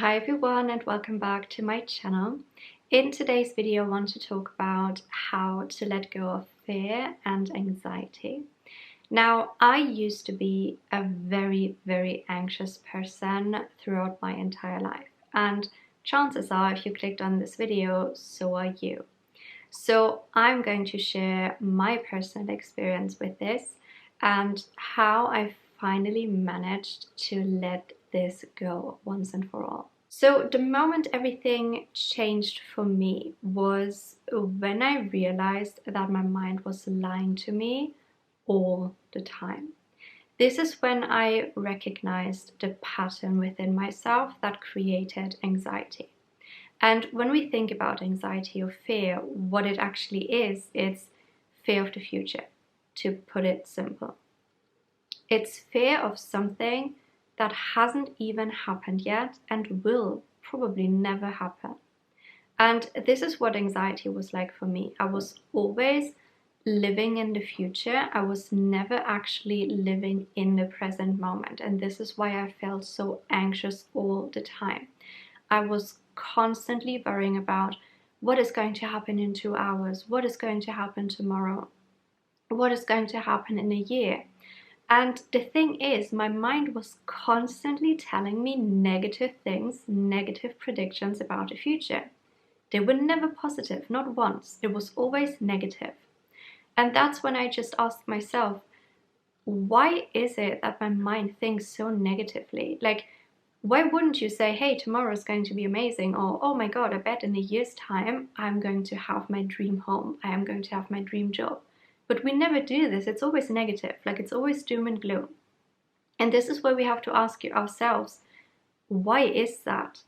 Hi everyone and welcome back to my channel. In today's video I want to talk about how to let go of fear and anxiety. Now, I used to be a very anxious person throughout my entire life, and chances are if you clicked on this video, so are you. So I'm going to share my personal experience with this and how I finally managed to let this go once and for all. So the moment everything changed for me was when I realized that my mind was lying to me all the time. This is when I recognized the pattern within myself that created anxiety. And when we think about anxiety or fear, what it actually is, it's fear of the future, to put it simple. It's fear of something that hasn't even happened yet and will probably never happen. And this is what anxiety was like for me. I was always living in the future. I was never actually living in the present moment. And this is why I felt so anxious all the time. I was constantly worrying about what is going to happen in 2 hours, what is going to happen tomorrow, what is going to happen in a year. And the thing is, my mind was constantly telling me negative things, negative predictions about the future. They were never positive, not once. It was always negative. And that's when I just asked myself, why is it that my mind thinks so negatively? Like, why wouldn't you say, hey, tomorrow is going to be amazing? Or, oh my God, I bet in a year's time, I'm going to have my dream home. I am going to have my dream job. But we never do this. It's always negative. Like, it's always doom and gloom. And this is where we have to ask ourselves, why is that?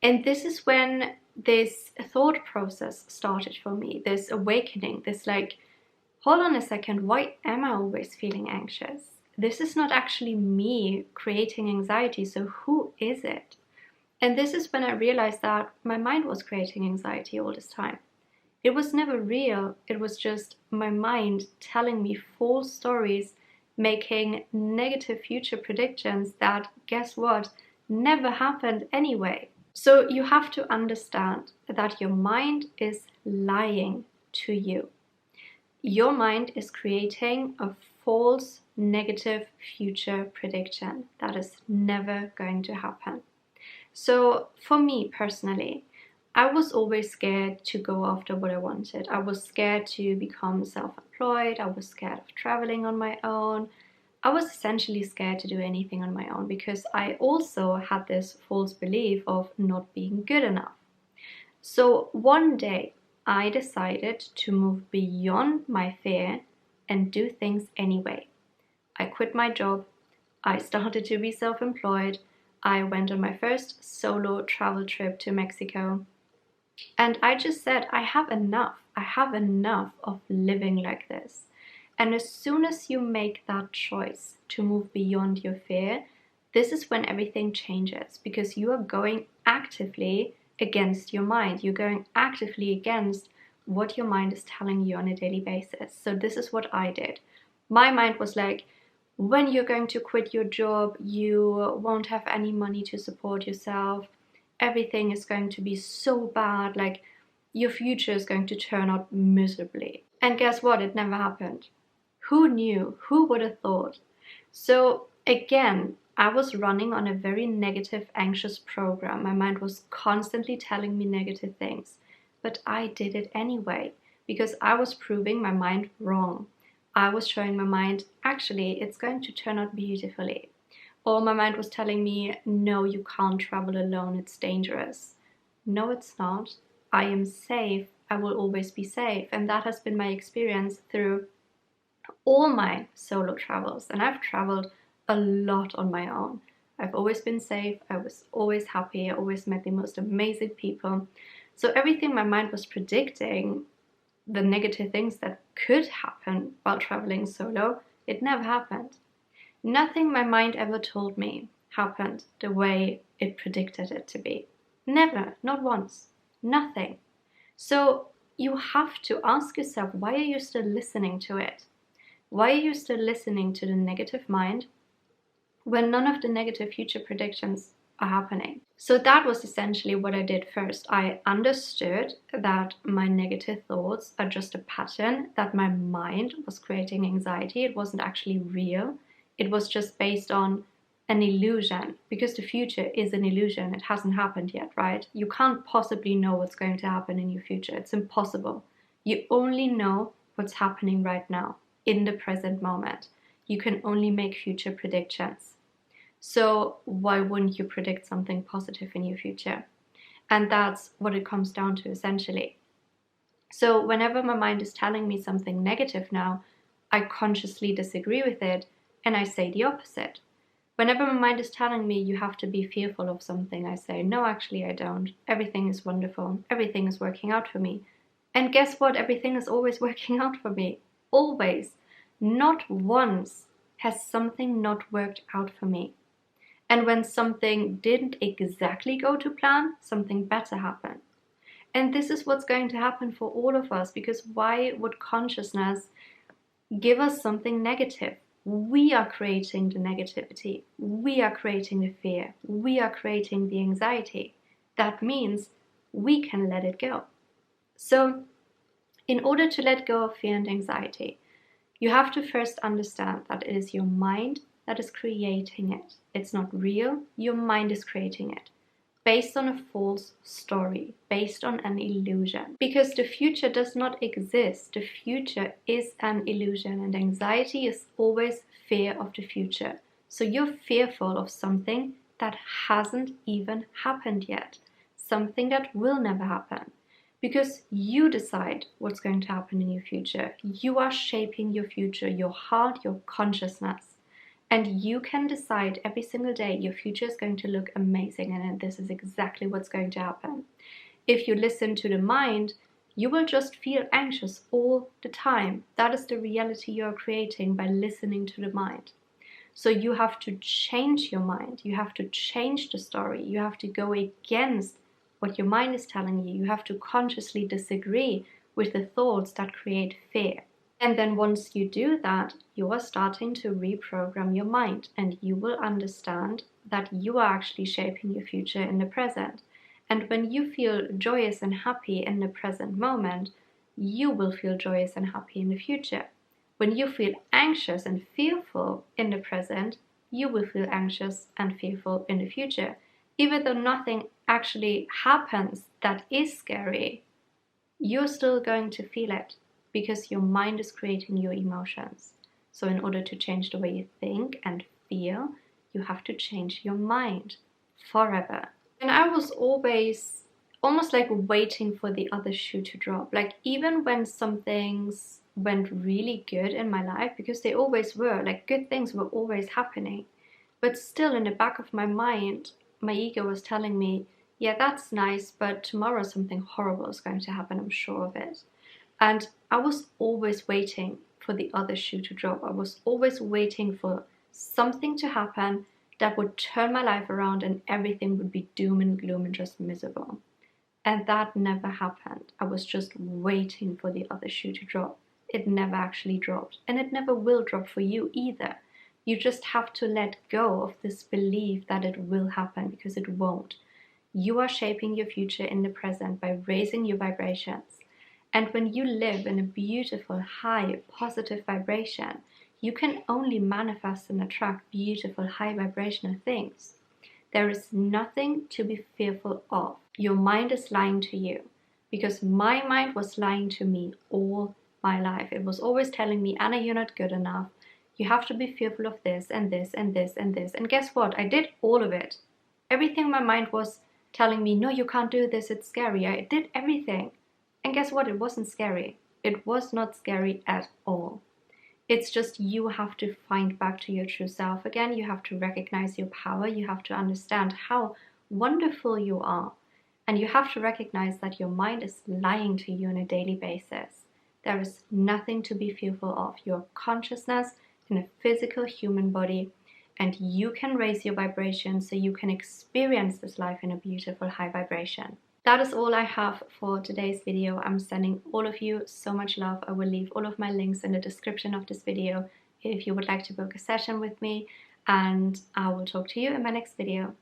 And this is when this thought process started for me, this awakening, this like, hold on a second, why am I always feeling anxious? This is not actually me creating anxiety, so who is it? And this is when I realized that my mind was creating anxiety all this time. It was never real, it was just my mind telling me false stories, making negative future predictions that, guess what, never happened anyway. So you have to understand that your mind is lying to you. Your mind is creating a false negative future prediction that is never going to happen. So for me personally, I was always scared to go after what I wanted. I was scared to become self-employed. I was scared of traveling on my own. I was essentially scared to do anything on my own because I also had this false belief of not being good enough. So one day I decided to move beyond my fear and do things anyway. I quit my job. I started to be self-employed. I went on my first solo travel trip to Mexico. And I just said, I have enough. I have enough of living like this. And as soon as you make that choice to move beyond your fear, this is when everything changes, because you are going actively against your mind. You're going actively against what your mind is telling you on a daily basis. So this is what I did. My mind was like, when you're going to quit your job, you won't have any money to support yourself. Everything is going to be so bad. Like, your future is going to turn out miserably. And guess what? It never happened. Who knew? Who would have thought? So again, I was running on a very negative, anxious program. My mind was constantly telling me negative things, but I did it anyway because I was proving my mind wrong. I was showing my mind, actually, it's going to turn out beautifully. Or my mind was telling me, no, you can't travel alone, it's dangerous. No, it's not. I am safe. I will always be safe. And that has been my experience through all my solo travels. And I've traveled a lot on my own. I've always been safe. I was always happy. I always met the most amazing people. So everything my mind was predicting, the negative things that could happen while traveling solo, it never happened. Nothing my mind ever told me happened the way it predicted it to be. Never, not once, nothing. So you have to ask yourself, why are you still listening to it? Why are you still listening to the negative mind when none of the negative future predictions are happening. So that was essentially what I did first. I understood that my negative thoughts are just a pattern, that my mind was creating anxiety. It wasn't actually real. It was just based on an illusion, because the future is an illusion. It hasn't happened yet, right? You can't possibly know what's going to happen in your future. It's impossible. You only know what's happening right now, in the present moment. You can only make future predictions. So why wouldn't you predict something positive in your future? And that's what it comes down to essentially. So whenever my mind is telling me something negative now, I consciously disagree with it and I say the opposite. Whenever my mind is telling me you have to be fearful of something, I say, no, actually I don't. Everything is wonderful. Everything is working out for me. And guess what? Everything is always working out for me. Always. Not once has something not worked out for me. And when something didn't exactly go to plan, something better happened. And this is what's going to happen for all of us, because why would consciousness give us something negative? We are creating the negativity. We are creating the fear. We are creating the anxiety. That means we can let it go. So in order to let go of fear and anxiety, you have to first understand that it is your mind that is creating it. It's not real. Your mind is creating it based on a false story, based on an illusion. Because the future does not exist. The future is an illusion, and anxiety is always fear of the future. So you're fearful of something that hasn't even happened yet, something that will never happen. Because you decide what's going to happen in your future. You are shaping your future, your heart, your consciousness. And you can decide every single day your future is going to look amazing, and this is exactly what's going to happen. If you listen to the mind, you will just feel anxious all the time. That is the reality you're creating by listening to the mind. So you have to change your mind. You have to change the story. You have to go against what your mind is telling you. You have to consciously disagree with the thoughts that create fear. And then once you do that, you are starting to reprogram your mind, and you will understand that you are actually shaping your future in the present. And when you feel joyous and happy in the present moment, you will feel joyous and happy in the future. When you feel anxious and fearful in the present, you will feel anxious and fearful in the future. Even though nothing actually happens that is scary, you're still going to feel it, because your mind is creating your emotions. So in order to change the way you think and feel, you have to change your mind forever. And I was always almost like waiting for the other shoe to drop. Like even when some things went really good in my life, because they always were, like good things were always happening. But still in the back of my mind, my ego was telling me, yeah, that's nice, but tomorrow something horrible is going to happen, I'm sure of it. And I was always waiting for the other shoe to drop. I was always waiting for something to happen that would turn my life around and everything would be doom and gloom and just miserable. And that never happened. I was just waiting for the other shoe to drop. It never actually dropped. And it never will drop for you either. You just have to let go of this belief that it will happen, because it won't. You are shaping your future in the present by raising your vibrations. And when you live in a beautiful, high, positive vibration, you can only manifest and attract beautiful, high vibrational things. There is nothing to be fearful of. Your mind is lying to you, because my mind was lying to me all my life. It was always telling me, Anna, you're not good enough. You have to be fearful of this and this and this and this. And guess what? I did all of it. Everything my mind was telling me, no, you can't do this, it's scary. I did everything. And guess what? It wasn't scary. It was not scary at all. It's just you have to find back to your true self again. You have to recognize your power. You have to understand how wonderful you are. And you have to recognize that your mind is lying to you on a daily basis. There is nothing to be fearful of. Your consciousness in a physical human body, and you can raise your vibration so you can experience this life in a beautiful high vibration. That is all I have for today's video. I'm sending all of you so much love. I will leave all of my links in the description of this video if you would like to book a session with me, and I will talk to you in my next video.